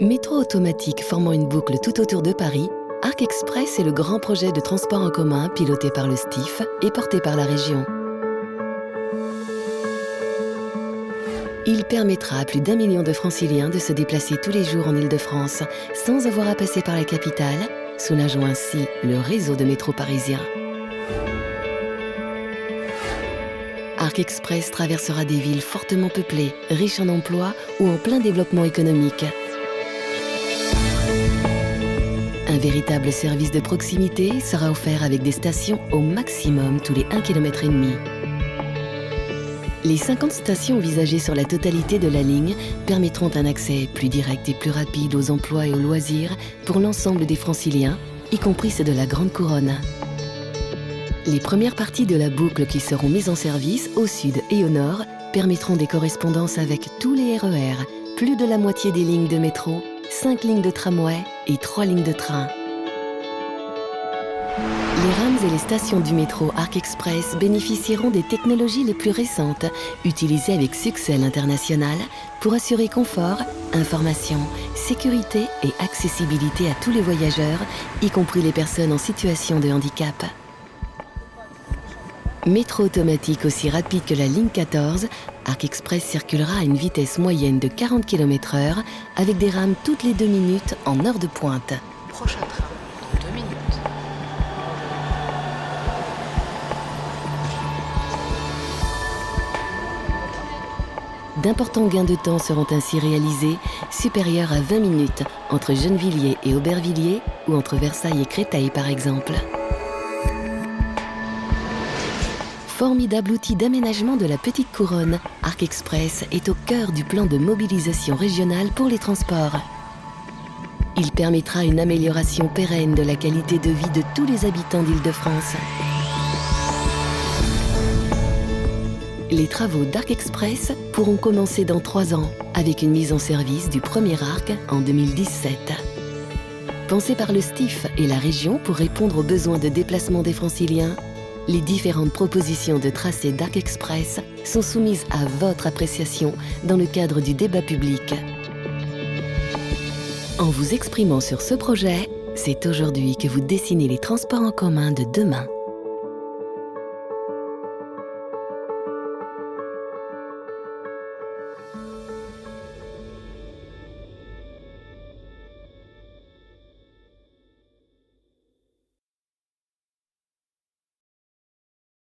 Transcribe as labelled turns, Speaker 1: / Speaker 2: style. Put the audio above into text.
Speaker 1: Métro automatique formant une boucle tout autour de Paris, Arc Express est le grand projet de transport en commun piloté par le STIF et porté par la région. Il permettra à plus d'1 million de franciliens de se déplacer tous les jours en Île-de-France sans avoir à passer par la capitale, soulageant ainsi le réseau de métro parisien. Arc Express traversera des villes fortement peuplées, riches en emplois ou en plein développement économique. Un véritable service de proximité sera offert avec des stations au maximum tous les 1,5 km. Les 50 stations envisagées sur la totalité de la ligne permettront un accès plus direct et plus rapide aux emplois et aux loisirs pour l'ensemble des franciliens, y compris ceux de la Grande Couronne. Les premières parties de la boucle qui seront mises en service au sud et au nord permettront des correspondances avec tous les RER, plus de la moitié des lignes de métro, 5 lignes de tramway et 3 lignes de train. Les rames et les stations du métro Arc Express bénéficieront des technologies les plus récentes, utilisées avec succès à l'international, pour assurer confort, information, sécurité et accessibilité à tous les voyageurs, y compris les personnes en situation de handicap. Métro automatique aussi rapide que la ligne 14, Arc Express circulera à une vitesse moyenne de 40 km/h avec des rames toutes les 2 minutes en heure de pointe.
Speaker 2: Prochain train, dans 2 minutes.
Speaker 1: D'importants gains de temps seront ainsi réalisés, supérieurs à 20 minutes, entre Gennevilliers et Aubervilliers ou entre Versailles et Créteil par exemple. Formidable outil d'aménagement de la Petite Couronne, Arc Express est au cœur du plan de mobilisation régionale pour les transports. Il permettra une amélioration pérenne de la qualité de vie de tous les habitants d'Île-de-France. Les travaux d'Arc Express pourront commencer dans 3 ans, avec une mise en service du premier arc en 2017. Pensé par le STIF et la région pour répondre aux besoins de déplacement des franciliens, les différentes propositions de tracé d'Arc Express sont soumises à votre appréciation dans le cadre du débat public. En vous exprimant sur ce projet, c'est aujourd'hui que vous dessinez les transports en commun de demain.